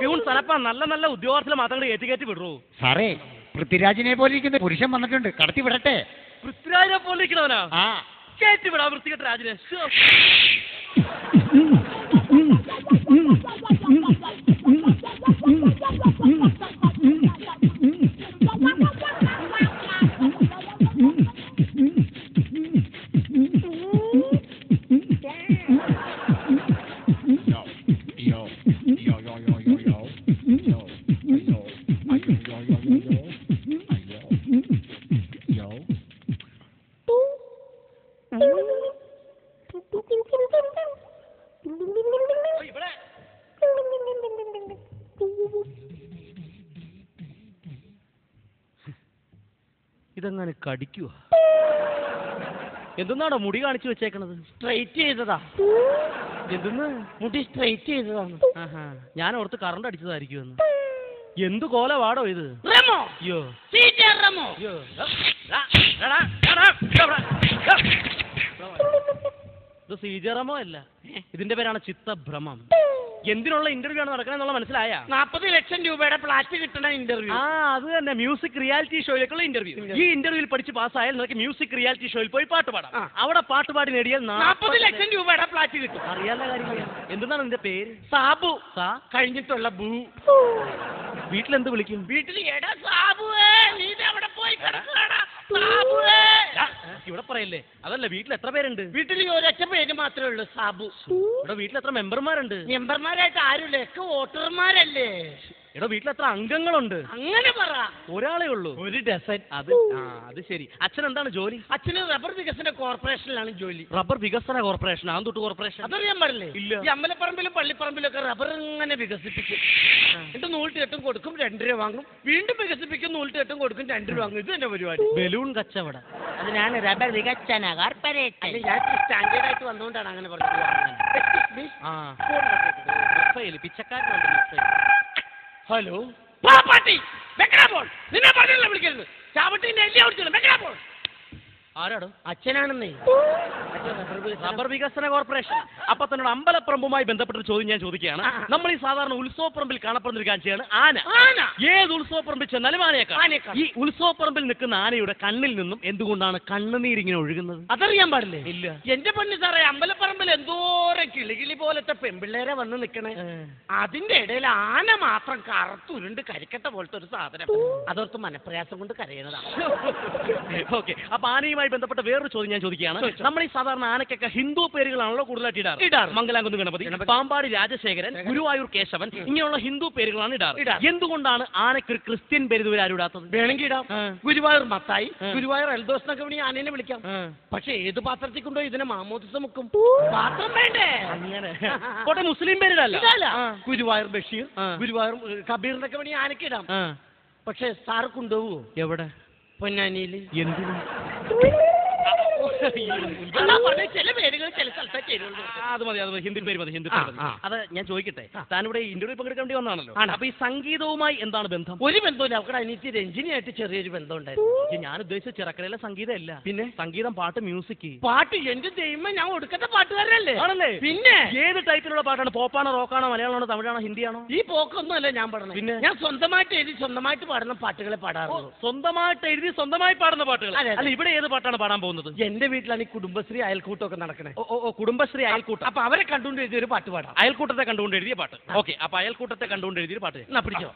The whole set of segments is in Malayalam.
പ്യൂൺ തലപ്പാ നല്ല നല്ല ഉദ്യോഗസ്ഥരെ മാത്രം കയറ്റി വിടൂ. സാറേ, പൃഥ്വിരാജിനെ പോലെ ഇരിക്കുന്ന പുരുഷൻ വന്നിട്ടുണ്ട്, കടത്തി വിടട്ടെ? പൃഥ്വിരാജിനെ പോലെ ഇരിക്കണവനാ? കയറ്റി വിടാ വൃത്തികെട്ട രാജിനെ. ഇതെങ്ങനെ കടിക്കുവോ? എന്തെന്നാണോ മുടി കാണിച്ചു വെച്ചേക്കണത്? സ്ട്രൈറ്റ് ചെയ്തതാ. എന്തെന്ന്? മുടി സ്ട്രൈറ്റ് ചെയ്തതാണ്. ഞാൻ ഓർത്ത് കറണ്ട് അടിച്ചതായിരിക്കുമെന്ന്. എന്ത് കോലവാടോ ഇത്? റെമോ. അയ്യോ, റെമോ. ഇത് സീജറമോ അല്ല, ഇതിന്റെ പേരാണ് ചിത്തഭ്രമം. എന്തിനുള്ള ഇന്റർവ്യൂ ആണ് നടക്കണെന്നുള്ള മനസ്സിലായ? 40 ലക്ഷം രൂപയുടെ ഫ്ലാറ്റ് കിട്ടണ ഇന്റർവ്യൂ. അത് തന്നെ, മ്യൂസിക് റിയാലിറ്റി ഷോയിലേക്കുള്ള ഇന്റർവ്യൂ. ഈ ഇന്റർവ്യൂവിൽ പഠിച്ച് പാസ്സായാൽ നിനക്ക് മ്യൂസിക് റിയാലിറ്റി ഷോയിൽ പോയി പാട്ട് പാടാം. അവിടെ പാട്ട് പാടി നേടിയാൽ 40 ലക്ഷം രൂപയുടെ ഫ്ലാറ്റ് കിട്ടും. അറിയാനുള്ള കാര്യങ്ങൾ. എന്താണ് നിന്റെ പേര്? സാബു. കഴിഞ്ഞിട്ടുള്ള ബൂ. വീട്ടിലെന്ത് വിളിക്കും? വീട്ടിൽ എടാ സാബുവേ, നീ അവിടെ പോയി കിടക്കടാ. ഇവിടെ പറയല്ലേ. അതല്ല, വീട്ടിൽ എത്ര പേരുണ്ട്? വീട്ടിൽ ഒരൊറ്റ പേര് മാത്രമേ ഉള്ളൂ, സാബു. ഇവിടെ വീട്ടിൽ എത്ര മെമ്പർമാരുണ്ട്? മെമ്പർമാരായിട്ട് ആരുമില്ല, ഒക്കെ വോട്ടർമാരല്ലേ. എടോ, വീട്ടിൽ എത്ര അംഗങ്ങളുണ്ട്? അങ്ങനെ പറ. ഒരാളേ ഉള്ളൂ? 1 ഡസൻ. അത് ശരി. അച്ഛൻ എന്താണ് ജോലി? അച്ഛന് റബ്ബർ വികസന കോർപ്പറേഷനിലാണ് ജോലി. റബ്ബർ വികസന കോർപ്പറേഷൻ? ആന്തൊട്ട് കോർപ്പറേഷൻ? അതറിയാൻ പാടില്ലേ? ഇല്ല. ഈ അമ്പലപ്പറമ്പിലും പള്ളിപ്പറമ്പിലും ഒക്കെ റബ്ബർ ഇങ്ങനെ വികസിപ്പിക്കും. എന്നിട്ട് 100 കെട്ടും കൊടുക്കും, 2 രൂപ വാങ്ങും. വീണ്ടും വികസിപ്പിക്കും, 100 കെട്ടും കൊടുക്കും, 2 രൂപ വാങ്ങും. ഇത് തന്നെ പരിപാടി. ബലൂൺ കച്ചവടം. അത് ഞാൻ റബ്ബർ വികസന കോർപ്പറേഷൻ. ഞാൻ സ്റ്റാൻഡേർഡ് ആയിട്ട് വന്നുകൊണ്ടാണ് അങ്ങനെ പറഞ്ഞത്. പിച്ചക്കാരനുണ്ട്. ഹലോ പാപ്പാട്ടി, വെക്കടാ. നിന്നെ പറഞ്ഞല്ല വിളിക്കരുത്. ചാവട്ടിന്റെ എല്ലാം ഓടിച്ചോളൂ. വെക്കടാ. ആരാടോ? അച്ഛനാണെന്നേ. റബ്ബർ വികസന കോർപ്പറേഷൻ. അപ്പൊ തന്നോട് അമ്പലപ്പറമ്പുമായി ബന്ധപ്പെട്ട ചോദ്യം ഞാൻ ചോദിക്കുകയാണ്. നമ്മൾ ഈ സാധാരണ ഉത്സവപ്പറമ്പിൽ കാണപ്പെടുന്ന ഒരു കാഴ്ചയാണ് ആന. ഏത് ഉത്സവപ്പറമ്പിൽ ചെന്നാലും ആനയേക്കാൾ. ഈ ഉത്സവപ്പറമ്പിൽ നിൽക്കുന്ന ആനയുടെ കണ്ണിൽ നിന്നും എന്തുകൊണ്ടാണ് കണ്ണുനീരിങ്ങനെ ഒഴുകുന്നത്? അതറിയാൻ പാടില്ലേ? ഇല്ല. എന്റെ പൊന്നു സാറേ, അമ്പലപ്പറമ്പിൽ എന്തോരം കിളികിളി പോലത്തെ പെൺപിള്ളേരെ വന്ന് നിക്കണേ. അതിന്റെ ഇടയിൽ ആന മാത്രം കറുത്തുരുണ്ട് കരിക്കട്ട പോലത്തെ ഒരു സാധനം. അതോർത്ത് മനപ്രയാസം കൊണ്ട് കരയണതാണ്. ഓക്കെ. അപ്പൊ ആനയുമായി ബന്ധപ്പെട്ട വേറൊരു ചോദ്യം ഞാൻ ചോദിക്കുകയാണ്. നമ്മൾ ഈ സാധാരണ ആനക്കൊക്കെ ഹിന്ദു പേരുകളാണല്ലോ കൂടുതലായിട്ട് ഇടാറ്. മംഗലാംകുന്ന് ഗണപതി, പാമ്പാടി രാജശേഖരൻ, ഗുരുവായൂർ കേശവൻ, ഇങ്ങനെയുള്ള ഹിന്ദു പേരുകളാണ് ഇടാറ്. എന്തുകൊണ്ടാണ് ആനയ്ക്ക് ഒരു ക്രിസ്ത്യൻ പേര് ഇതുവരെ ആരും ഇടാത്തത്? വേണമെങ്കിൽ ഇടാം. ഗുരുവായൂർ മത്തായി, ഗുരുവായൂർ എൽദോസ് എന്നൊക്കെ വേണമെങ്കിൽ ആനേനെ വിളിക്കാം. പക്ഷെ ഏത് പാത്രത്തിൽ കൊണ്ടോ ഇതിനെ മാമോദിസ മുക്കും. പാത്രം വേണ്ടേ? അങ്ങനെ കോട്ടെ മുസ്ലിം പേരിടല്ല. ഗുരുവായൂർ ബഷീർ, ഗുരുവായൂർ കബീറിനൊക്കെ വേണമെങ്കിൽ ആനയ്ക്ക് ഇടാം. പക്ഷെ സാറ് കൊണ്ടുപോവോ? എവിടെ? പൊന്നാനിയില്. എന്തിനു? ചില പേരുകൾ ചില സ്ഥലത്തേക്ക്. അത് മതി, ഹിന്ദി പേര് മതി. അത് ഞാൻ ചോദിക്കട്ടെ, താനിവിടെ ഇന്റർവ്യൂ പങ്കെടുക്കേണ്ടി വന്നാണല്ലോ. അപ്പൊ ഈ സംഗീതവുമായി എന്താണ് ബന്ധം? ഒരു ബന്ധമില്ല. അവിടെ അനിയത്തി രഞ്ജിനിയായിട്ട് ചെറിയൊരു ബന്ധം ഉണ്ടായിരുന്നു. ഞാൻ ഉദ്ദേശിച്ച ചിറക്കരയിലെ സംഗീതം അല്ല. പിന്നെ സംഗീതം, പാട്ട്, മ്യൂസിക്. പാട്ട് എന്റെ ദൈവം, ഞാൻ ഒടുക്കത്തെ പാട്ടുകാരല്ലേ. ആണല്ലേ? പിന്നെ ഏത് ടൈപ്പിലുള്ള പാട്ടാണ്? പോപ്പാണോ, റോക്കാണോ, മലയാളമാണോ, തമിഴാണോ, ഹിന്ദിയാണോ? ഈ പോക്കൊന്നും അല്ല ഞാൻ പാടുന്നത്. പിന്നെ ഞാൻ സ്വന്തമായിട്ട് എഴുതി സ്വന്തമായിട്ട് പാടുന്ന പാട്ടുകളെ പാടാറുള്ളൂ. സ്വന്തമായിട്ട് എഴുതി സ്വന്തമായി പാടുന്ന പാട്ടുകൾ. അല്ല, ഇവിടെ ഏത് പാട്ടാണ് പാടാൻ പോകുന്നത്? എന്റെ വീട്ടിലാണ് ഈ കുടുംബശ്രീ അയൽക്കൂട്ടമൊക്കെ നടക്കണേ. കുടുംബശ്രീ അയൽക്കൂട്ടം. അപ്പൊ അവരെ കണ്ടുകൊണ്ട് എഴുതിയ ഒരു പാട്ട് പാടാം. അയൽക്കൂട്ടത്തെ കണ്ടുകൊണ്ട് എഴുതിയ പാട്ട്. ഓക്കെ. അപ്പൊ അയൽക്കൂട്ടത്തെ കണ്ടുകൊണ്ട് എഴുതിയ പാട്ട് പിടിച്ചോ.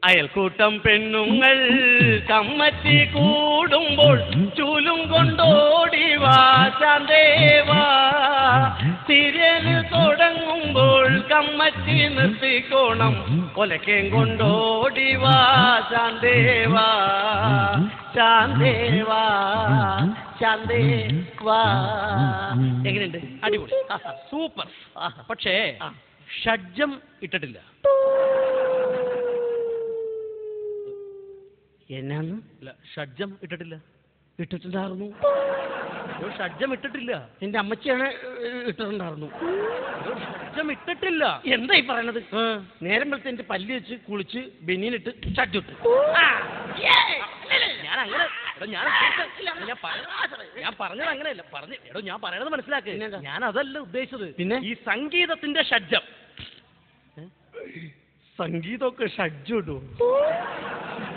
അയൽക്കൂട്ടം പെണ്ണുങ്ങൾ കമ്മറ്റി കൂടുമ്പോൾ ചൂലും കൊണ്ടോടിവാ ശാന്തേവാ. സീരിയല് തുടങ്ങുമ്പോൾ കമ്മറ്റി നിർത്തിക്കോണം. ഒലക്കേം കൊണ്ടോടിവാ ശാന്തേവാ ശാന്തേവാ ശാന്തേവാ. എങ്ങനെയുണ്ട്? അടിപൊളി, സൂപ്പർ. പക്ഷേ ഷഡ്ജം ഇട്ടിട്ടില്ല. എന്നാന്ന്? ഷഡ്ജം ഇട്ടിട്ടില്ല. ഇട്ടിട്ടുണ്ടായിരുന്നു. ഷഡ്ജം ഇട്ടിട്ടില്ല. എന്റെ അമ്മച്ചിയാണ് ഇട്ടിട്ടുണ്ടായിരുന്നു. ഷഡ്ജം ഇട്ടിട്ടില്ല. എന്താ ഈ പറയണത്? നേരം വെളുത്ത് എന്റെ പല്ല് വെച്ച് കുളിച്ച് ബനിയനിട്ട് ഷഡ്ജിട്ട്. ഞാൻ അങ്ങനെ ഞാൻ പറഞ്ഞത് അങ്ങനെയല്ല. ഞാൻ പറയണത് മനസ്സിലാക്ക്. ഞാൻ അതല്ല ഉദ്ദേശിച്ചത്. പിന്നെ ഈ സംഗീതത്തിന്റെ ഷഡ്ജം. സംഗീതമൊക്കെ ഷഡ്ജുടൂ.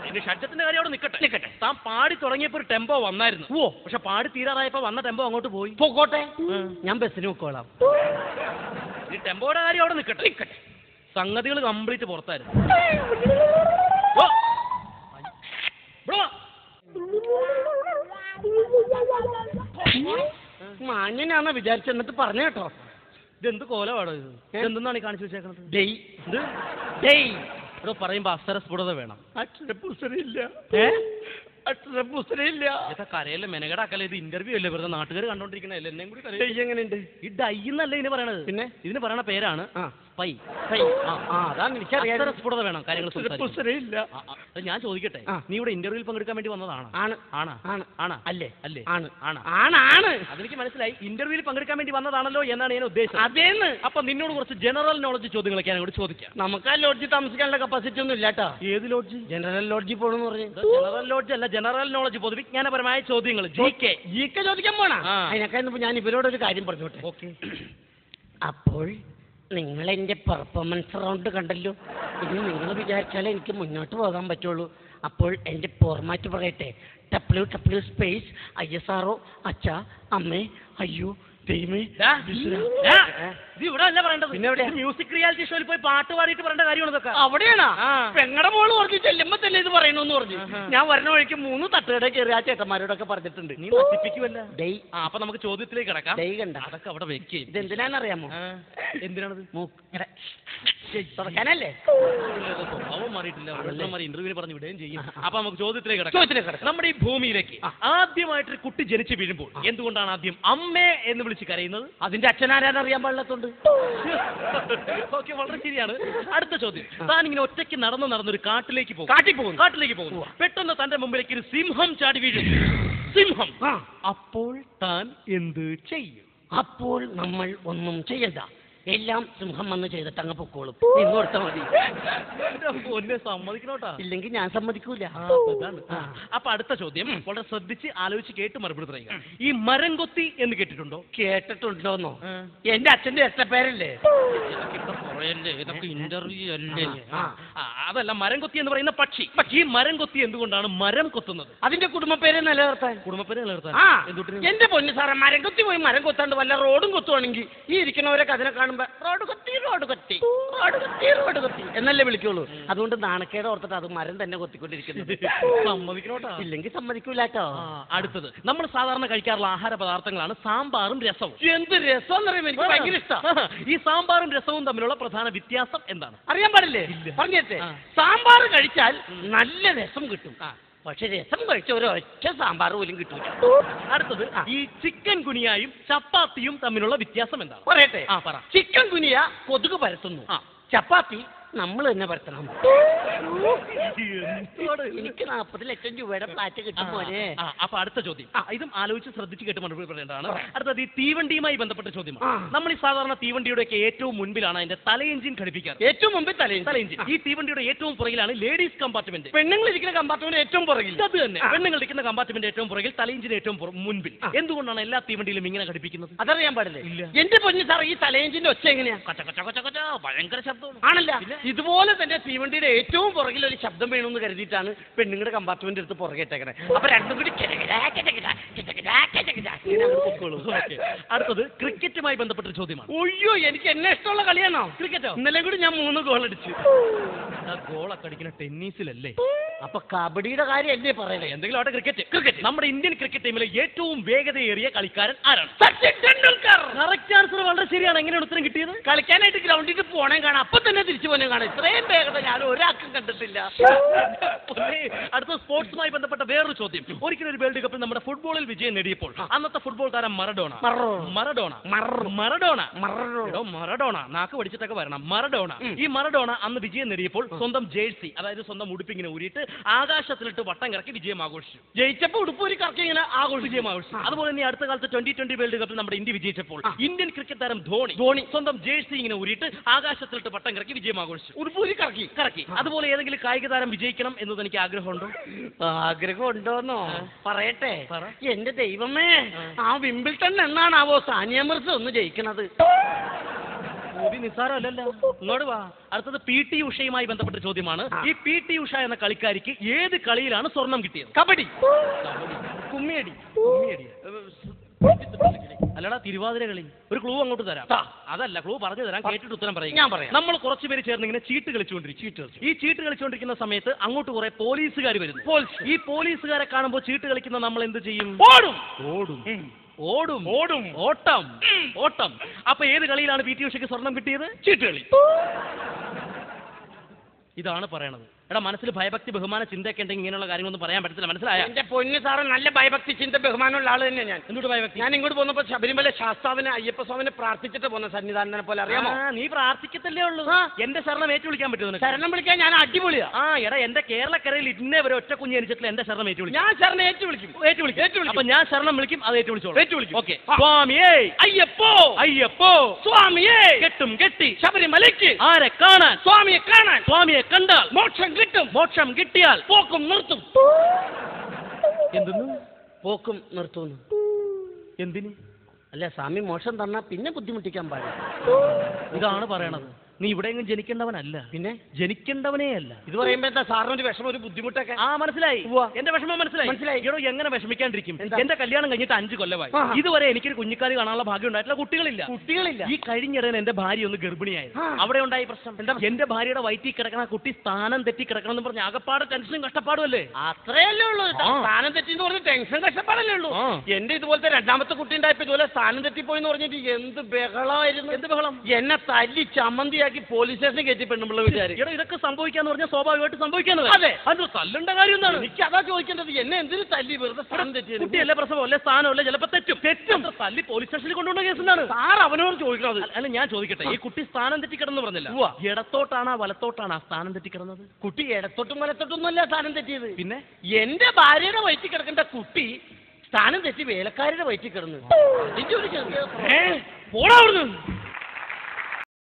ഇനി ഷഡ്ജത്തിന്റെ കാര്യം അവിടെ നിൽക്കട്ടെ. താൻ പാടി തുടങ്ങിയപ്പോ ഒരു ടെമ്പോ വന്നായിരുന്നു. പക്ഷെ പാടി തീരാറായപ്പോ വന്ന ടെമ്പോ അങ്ങോട്ട് പോയി. പോകോട്ടെ, ഞാൻ ബസ്സിന് പോക്കോളാം. ഈ ടെമ്പോയുടെ കാര്യം അവിടെ നിൽക്കട്ടെ. സംഗതികൾ കംപ്ലീറ്റ് പുറത്തായിരുന്നു. മാന്യനാണെന്ന് വിചാരിച്ചു, എന്നിട്ട് പറഞ്ഞു കേട്ടോ. ഇതെന്ത് കോലമാണോ ഇത്? എന്തെന്നാണ് ഈ കാണിച്ചു വെച്ചേക്കുന്നത്? ഇവിടെ പറയുമ്പോ അക്ഷരസ്ഫുടത വേണം. അക്ഷരപുസ്തകമില്ല. ഇതൊക്കെ കരയിലെ മെനകടാക്കല്ലേ, ഇത് ഇന്റർവ്യൂ അല്ലേ, വെറുതെ നാട്ടുകാർ കണ്ടോണ്ടിരിക്കണല്ലേ, എന്നെയും കൂടി എങ്ങനെയുണ്ട്? ഈ ഡൈ എന്നല്ലേ ഇതിന് പറയണത്. പിന്നെ ഇതിന് പറയണ പേരാണ് സ്പൈ. അതാണ് എനിക്കറിയാം. അക്ഷരസ്ഫുടത വേണം കാര്യങ്ങൾ. പുസ്തകമില്ല. ഞാൻ ചോദിക്കട്ടെ, നീ ഇവിടെ ഇന്റർവ്യൂവിൽ പങ്കെടുക്കാൻ വേണ്ടി വന്നതാണ്? അതെനിക്ക് മനസ്സിലായി. ഇന്റർവ്യൂവിൽ പങ്കെടുക്കാൻ വേണ്ടി വന്നതാണല്ലോ എന്നാണ് ഞാൻ ഉദ്ദേശിച്ചത്. അതേന്ന്. അപ്പൊ നിന്നോട് കുറച്ച് ജനറൽ നോളജ് ചോദ്യങ്ങളൊക്കെ ഞാൻ ഇവിടെ ചോദിക്കാം. നമുക്ക് ആ ലോഡ്ജിൽ താമസിക്കാനുള്ള കപ്പാസിറ്റി ഒന്നും ഇല്ലാട്ടോ. ഏത് ലോഡ്ജ്? ജനറൽ ലോഡ്ജിൽ പോണെന്ന് പറഞ്ഞു. ജനറൽ ലോഡ്ജ് അല്ല, ജനറൽ നോളജ്, പൊതുവിജ്ഞാനപരമായ ചോദ്യങ്ങൾ, GK ചോദിക്കാൻ പോണ. അതിനൊക്കെ ഞാൻ ഇവരോടൊരു കാര്യം പറഞ്ഞോട്ടെ. ഓക്കെ. അപ്പോൾ നിങ്ങൾ എൻ്റെ പെർഫോമൻസ് റൗണ്ട് കണ്ടല്ലോ. ഇനി നിങ്ങൾ വിചാരിച്ചാലേ എനിക്ക് മുന്നോട്ട് പോകാൻ പറ്റുള്ളൂ. അപ്പോൾ എൻ്റെ ഫോർമാറ്റ് പറയട്ടെ. WW സ്പേസ് ISRO അച്ഛാ അമ്മേ അയ്യോ ദൈവമേ. ഇവിടെ അല്ല പറയേണ്ടത്. പിന്നെ എവിടെ? മ്യൂസിക് റിയാലിറ്റി ഷോയിൽ പോയി പാട്ട് പാടിയിട്ട് പറയേണ്ട കാര്യമാണ് ഇതൊക്കെ. അവിടെയാണോ? പെങ്ങടെ മോള് പറഞ്ഞു ചെല്ലുമ്പോ തന്നെ ഇത് പറയണമെന്ന് പറഞ്ഞു. ഞാൻ വരുന്ന വഴിക്ക് 3 തട്ടുകട കയറി ആ ചേട്ടന്മാരോടൊക്കെ പറഞ്ഞിട്ടുണ്ട്. നീ നശിപ്പിക്കുമല്ല. അപ്പൊ നമുക്ക് ചോദ്യത്തിലേക്ക് കിടക്കാം. കണ്ട അതൊക്കെ അവിടെ വെക്കേ. ഇത് എന്തിനാണെന്നറിയാമോ? എന്തിനാണത്? തുറക്കാനല്ലേ? സ്വഭാവം മാറിയിട്ടില്ല. ഇന്റർവ്യൂവിന് പറഞ്ഞു വിടുകയും ചെയ്യും. അപ്പൊ നമുക്ക് ചോദ്യത്തിലേക്ക് കിടക്കാം. നമ്മുടെ ഈ ഭൂമിയിലേക്ക് ആദ്യമായിട്ടൊരു കുട്ടി ജനിച്ചു വീഴുമ്പോൾ എന്തുകൊണ്ടാണ് ആദ്യം അമ്മേ എന്ന് വിളിച്ച് കരയുന്നത്? അതിന്റെ അച്ഛനാരാന്ന് അറിയാൻ പാടില്ലാത്തോണ്ട്. ഓക്കെ, വളരെ ശരിയാണ്. അടുത്ത ചോദ്യം. താൻ ഇങ്ങനെ ഒറ്റയ്ക്ക് നടന്നൊരു കാട്ടിലേക്ക് പോകുന്നു. പെട്ടെന്ന് തന്റെ മുമ്പിലേക്ക് ഒരു സിംഹം ചാടി വീഴും. സിംഹം. അപ്പോൾ താൻ എന്ത് ചെയ്യും? അപ്പോൾ നമ്മൾ ഒന്നും ചെയ്യണ്ട. എല്ലാം സിംഹം വന്ന് ചെയ്തിട്ട് അങ്ങ് പൊക്കോളും. ഇന്ന് കൊടുത്താൽ മതി. സമ്മതിക്കണോട്ടാ, ഇല്ലെങ്കിൽ ഞാൻ സമ്മതിക്കൂല. അപ്പൊ അടുത്ത ചോദ്യം വളരെ ശ്രദ്ധിച്ച് ആലോചിച്ച് കേട്ട് മറുപടി പറയുക. ഈ മരംകൊത്തി എന്ന് കേട്ടിട്ടുണ്ടോ? കേട്ടിട്ടുണ്ടോന്നോ? എന്റെ അച്ഛന്റെ എട്ടപ്പേരല്ലേ? ഇതൊക്കെ ഇന്റർവ്യൂ അല്ലേ? അതല്ല, മരംകൊത്തി എന്ന് പറയുന്ന പക്ഷി. ഈ മരംകൊത്തി എന്തുകൊണ്ടാണ് മരം കൊത്തുന്നത്? അതിന്റെ കുടുംബപ്പേര് നിലനിർത്താൻ. എന്റെ പൊന്നു സാറേ, മരംകൊത്തി പോയി മരം കൊത്താണ്ട് വല്ല റോഡും കൊത്തുവാണെങ്കിൽ ഈ ഇരിക്കുന്നവരൊക്കെ അതിനെ കാണുമ്പോ റോഡ് കൊത്തി എന്നല്ലേ വിളിക്കുള്ളൂ. അതുകൊണ്ട് നാണക്കേട് ഓർത്തിട്ട് അത് മരം തന്നെ കൊത്തിക്കൊണ്ടിരിക്കുന്നത്. സമ്മതിക്കണോട്ടാ, ഇല്ലെങ്കിൽ സമ്മതിക്കൂലാട്ടോ. അടുത്തത്, നമ്മൾ സാധാരണ കഴിക്കാറുള്ള ആഹാര പദാർത്ഥങ്ങളാണ് സാമ്പാറും രസവും. എന്ത് രസം എന്ന് പറയുമ്പോൾ എനിക്ക് ഭയങ്കര ഇഷ്ടമാണ്. ഈ സാമ്പാറും രസവും തമ്മിലുള്ള പ്രധാന വ്യത്യാസം എന്താണ്? അറിയാൻ പാടില്ലേ? പറഞ്ഞേ. സാമ്പാർ കഴിച്ചാൽ നല്ല രസം കിട്ടും. പക്ഷെ രസം കഴിച്ച ഒരൊറ്റ സാമ്പാർ പോലും കിട്ടൂല. അടുത്തത്, ഈ ചിക്കൻ ഗുനിയായും ചപ്പാത്തിയും തമ്മിലുള്ള വ്യത്യാസം എന്താണ്? പറയട്ടെ. ചിക്കൻ ഗുനിയ കൊതുക് പരത്തുന്നു. ചപ്പാത്തി നമ്മൾ തന്നെ പരത്തണം. എനിക്ക് 40 ലക്ഷം രൂപയുടെ ഫ്ലാറ്റ് കിട്ടും പോലെ. അപ്പൊ അടുത്ത ചോദ്യം, ഇതും ആലോചിച്ച് ശ്രദ്ധിച്ച് കേട്ട് മറുപടി പറയേണ്ടതാണ്. അടുത്തത് ഈ തീവണ്ടിയുമായി ബന്ധപ്പെട്ട ചോദ്യമാണ്. നമ്മൾ ഈ സാധാരണ തീവണ്ടിയുടെയൊക്കെ ഏറ്റവും മുൻപിലാണ് അതിന്റെ തല എഞ്ചിൻ ഘടിപ്പിക്കാറ്. ഏറ്റവും മുമ്പിൽ തല എഞ്ചിൻ. ഈ തീവണ്ടിയുടെ ഏറ്റവും പുറകിലാണ് ലേഡീസ് കമ്പാർട്ട്മെന്റ്. പെണ്ണുങ്ങൾ ഇരിക്കുന്ന കമ്പാർട്ട്മെന്റ് ഏറ്റവും പുറകിൽ. അത് തന്നെ, പെണ്ണുങ്ങൾ ഇരിക്കുന്ന കമ്പാർട്ട്മെന്റ് ഏറ്റവും പുറകിൽ, തല എഞ്ചിൻ ഏറ്റവും മുൻപിൽ. എന്തുകൊണ്ടാണ് എല്ലാ തീവണ്ടിയിലും ഇങ്ങനെ ഘടിപ്പിക്കുന്നത്? അതറിയാൻ പാടില്ല. എന്റെ പൊന്നു സാർ, ഈ തല എഞ്ചിന്റെ ഒച്ച എങ്ങനെയാ? ഭയങ്കര ശബ്ദമാണ്. ആണല്ല. ഇതുപോലെ തന്നെ തീവണ്ടിയുടെ ഏറ്റവും പുറകിൽ ഒരു ശബ്ദം വേണമെന്ന് കരുതിയിട്ടാണ് പെണ്ണുങ്ങളുടെ കമ്പാർട്ട്മെന്റ് എടുത്ത് പുറകെട്ടേക്കണേ. അപ്പൊ രണ്ടും കൂടി. അടുത്തത് ക്രിക്കറ്റുമായി ബന്ധപ്പെട്ട ചോദ്യമാണ്. ഒയ്യോ, എനിക്ക് എന്നെ ഇഷ്ടമുള്ള കളിയാണോ ക്രിക്കറ്റോ? ഇന്നലെ കൂടി ഞാൻ 3 ഗോൾ അടിച്ചു. ഗോളൊക്കെ അടിക്കുന്ന ടെന്നീസിലല്ലേ? അപ്പൊ കബഡിയുടെ കാര്യം അല്ലേ പറയുന്നത്? എന്തെങ്കിലും ആട്ടെ. ക്രിക്കറ്റ്. നമ്മുടെ ഇന്ത്യൻ ക്രിക്കറ്റ് ടീമിലെ ഏറ്റവും വേഗതയേറിയ കളിക്കാരൻ ആരാണ്? സച്ചിൻ ടെണ്ടുൽക്കർ. Correct answer. വളരെ ശരിയാണ്. എങ്ങനെയാണ് ഉത്തരം കിട്ടിയത്? കളിക്കാനായിട്ട് ഗ്രൗണ്ടിൽ പോണേ കാണാം, അപ്പൊ തന്നെ തിരിച്ചു പോനെ കാണാം. ഇത്രയും വേഗത ഞാൻ ഒരാൾക്കും കണ്ടിട്ടില്ല. അടുത്ത സ്പോർട്സുമായി ബന്ധപ്പെട്ട വേറൊരു ചോദ്യം. ഒരിക്കലും ഒരു വേൾഡ് കപ്പിൽ നമ്മുടെ ഫുട്ബോളിൽ വിജയം നേടിയപ്പോൾ അന്നത്തെ ഫുട്ബോൾ താരം മറഡോണ നാക്ക് പഠിച്ചിട്ടൊക്കെ വരണം. ഈ മറഡോണ അന്ന് വിജയം നേടിയപ്പോൾ സ്വന്തം ജേഴ്സി, അതായത് സ്വന്തം ഉടുപ്പിങ്ങനെ ഊരിയിട്ട് ആകാശത്തിലിട്ട് വട്ടം കറക്കി വിജയം ആഘോഷിച്ചു. ജയിച്ചപ്പോൾ ഉടുപ്പൂരി കറക്കി ഇങ്ങനെ വിജയം ആഘോഷിച്ചു. അതുപോലെ തന്നെ അടുത്ത കാലത്ത് 2020 വേൾഡ് കപ്പിൽ നമ്മുടെ ഇന്ത്യ വിജയിച്ചപ്പോൾ ഇന്ത്യൻ ക്രിക്കറ്റ് താരം ധോണി സ്വന്തം ജേഴ്സി ഇങ്ങനെ ഊരിയിട്ട് ആകാശത്തിലിട്ട് വട്ടം കറക്കി വിജയം ആഘോഷിച്ചു. ഉടുപ്പൂരി കറക്കി. അതുപോലെ ഏതെങ്കിലും കായിക താരം വിജയിക്കണം എന്നത് എനിക്ക് ആഗ്രഹമുണ്ടോ? ആഗ്രഹം ഉണ്ടോന്നോ? പറയട്ടെ. എന്റെ ദൈവമേ, ആ വിംബിൾട്ടൺ എന്നാണാവോ സാനിയ മിർസ ഒന്ന് ജയിക്കണത്? കൂടി നിസ്സാരമല്ലല്ലോ. ഇങ്ങോട്ട് വാ. അടുത്തത് PT ഉഷയുമായി ബന്ധപ്പെട്ട ചോദ്യമാണ്. ഈ PT ഉഷ എന്ന കളിക്കാരിക്ക് ഏത് കളിയിലാണ് സ്വർണം കിട്ടിയത്? കബഡി. കുമ്മിയടി. അല്ലടാ, തിരുവാതിര കളി. ഒരു ക്ലൂ അങ്ങോട്ട് തരാം. അതല്ല, ക്ലൂ പറഞ്ഞു തരാം, കേട്ടിട്ട് ഉത്തരം പറയും. ഞാൻ പറയാം. നമ്മൾ കുറച്ച് പേര് ചേർന്ന് ഇങ്ങനെ ചീട്ട് കളിച്ചുകൊണ്ടിരിക്കും. ഈ ചീട്ട് കളിച്ചുകൊണ്ടിരിക്കുന്ന സമയത്ത് അങ്ങോട്ട് കുറെ പോലീസുകാർ വരുന്നു. ഈ പോലീസുകാരെ കാണുമ്പോൾ ചീട്ട് കളിക്കുന്ന നമ്മൾ എന്ത് ചെയ്യും? ഓടും. ഓട്ടം. അപ്പൊ ഏത് കളിയിലാണ് PT ഉഷയ്ക്ക് സ്വർണം കിട്ടിയത്? ചീട്ട് കളി. ഇതാണ് പറയണത്. എടാ, മനസ്സിൽ ഭയഭക്തി ബഹുമാന ചിന്തയൊക്കെ ഉണ്ടെങ്കിൽ ഇങ്ങനെയുള്ള കാര്യങ്ങളൊന്നും പറയാൻ പറ്റത്തില്ല. മനസ്സിലായ? എന്റെ പൊന്നു സാറ് നല്ല ഭയഭക്തി ചിന്ത ബഹുമാനമുള്ള ആള് തന്നെ ഞാൻ. എന്തുകൊണ്ട് ഭയഭക്തി? ഞാൻ ഇങ്ങോട്ട് പോന്നപ്പോ ശബരിമല ശാസ്താവിനെ അയ്യപ്പ സ്വാമിനെ പ്രാർത്ഥിച്ചിട്ട് പോന്ന സന്നിധാനനെ പോലെ. അറിയാമോ? നീ പ്രാർത്ഥിക്കത്തല്ലേ ഉള്ളൂ. എന്റെ ശരണം ഏറ്റു വിളിക്കാൻ പറ്റുമോ? ശരണം വിളിക്കാൻ ഞാൻ അടിപൊളിയാ. എടാ, എന്റെ കേരളക്കരയിൽ ഇന്നേ വരെ ഒറ്റ കുഞ്ഞ് ജനിച്ചിട്ടില്ല എന്റെ ശരണം ഏറ്റു വിളിക്കും. ഞാൻ ശരണം ഏറ്റു വിളിക്കും. അപ്പൊ ഞാൻ ശരണം വിളിക്കും, അത് ഏറ്റു വിളിക്കും. ഓക്കെ. സ്വാമിയേ അയ്യപ്പോ സ്വാമിയേ കെട്ടും കെട്ടി ശബരിമലയ്ക്ക് ആരെ കാണാൻ? സ്വാമിയെ കണ്ടാൽ മോക്ഷം കിട്ടിയാൽ പോക്കും നിർത്തും. എന്തെന്ന്? പോക്കും നിർത്തുന്നു. എന്തിന്? അല്ല, സ്വാമി മോക്ഷം തന്നാ പിന്നെ ബുദ്ധിമുട്ടിക്കാൻ പാടില്ല. ഇതാണ് പറയണത്. നീ ഇവിടെയെങ്കിലും ജനിക്കേണ്ടവനല്ല. പിന്നെ ജനിക്കേണ്ടവനേ അല്ല. ഇത് പറയുമ്പോ എന്താ സാറിനൊരു വിഷമം, ഒരു ബുദ്ധിമുട്ടൊക്കെ? മനസ്സിലായി. എന്റെ വിഷമം മനസ്സിലായി. എടോ, എങ്ങനെ വിഷമിക്കാണ്ടിരിക്കും? എന്റെ കല്യാണം കഴിഞ്ഞിട്ട് 5 കൊല്ലമായി. ഇതുവരെ എനിക്കൊരു കുഞ്ഞിക്കാരി കാണാനുള്ള ഭാഗ്യം ഉണ്ടായിട്ടില്ല. കുട്ടികളില്ല. ഈ കഴിഞ്ഞിടയിൽ എന്റെ ഭാര്യ ഒന്ന് ഗർഭിണിയായി. അവിടെ ഉണ്ടായി പ്രശ്നം. എന്റെ ഭാര്യയുടെ വയറ്റിൽ കിടക്കണ കുട്ടി സ്ഥാനം തെറ്റി കിടക്കണം എന്ന് പറഞ്ഞ് ആകപ്പാട് ടെൻഷനും കഷ്ടപ്പാടും അല്ലേ? അത്രയല്ലേ ഉള്ളൂ. സ്ഥാനം തെറ്റിന്ന് പറഞ്ഞ് ടെൻഷൻ കഷ്ടപ്പാടല്ലേ ഉള്ളൂ. എന്റെ ഇതുപോലത്തെ രണ്ടാമത്തെ കുട്ടി ഉണ്ടായപ്പോ ഇതുപോലെ സ്ഥാനം തെറ്റിപ്പോയെന്ന് പറഞ്ഞിട്ട് എന്ത് ബഹളമായിരുന്നു. എന്ത് ബഹളം? എന്നെ തല്ലി ചമ്മന്തി പോലീസ് സ്റ്റേഷനിൽ കയറ്റി പെണ്ണുമ്പിള്ള വീട്ടുകാർ. ഇതൊക്കെ സംഭവിക്കാന്ന് പറഞ്ഞാൽ സ്വാഭാവികമായിട്ട് സംഭവിക്കുന്നത്. അതെ, അത് തല്ലേണ്ട കാര്യം എന്താണ്? എനിക്ക് അതാ ചോദിക്കേണ്ടത്. എന്നെ എന്തിനു തല്ലി? വെറുതെ സ്ഥാനം തെറ്റി. കുട്ടിയല്ലേ, പ്രസവമല്ലേ, സ്ഥാനമല്ലേ, ചിലപ്പോ തെറ്റും. തല്ലി പോലീസ് സ്റ്റേഷനിൽ കൊണ്ടുപോകുന്ന കേസ് എന്താണ്? സാർ അവനോട് ചോദിക്കണത്. അല്ല, ഞാൻ ചോദിക്കട്ടെ, ഈ കുട്ടി സ്ഥാനം തെറ്റിക്കിടന്ന് പറഞ്ഞില്ല, ഇടത്തോട്ടാണോ വലത്തോട്ടാണോ സ്ഥാനം തെറ്റിക്കിടന്നത്? കുട്ടി ഇടത്തോട്ടും വലത്തോട്ടും അല്ല സ്ഥാനം തെറ്റിയത്. പിന്നെ എന്റെ ഭാര്യയുടെ വയറ്റിൽ കിടക്കേണ്ട കുട്ടി സ്ഥാനം തെറ്റി വേലക്കാരുടെ വയറ്റിൽ കിടന്നു. പോടാ അവിടുന്ന്.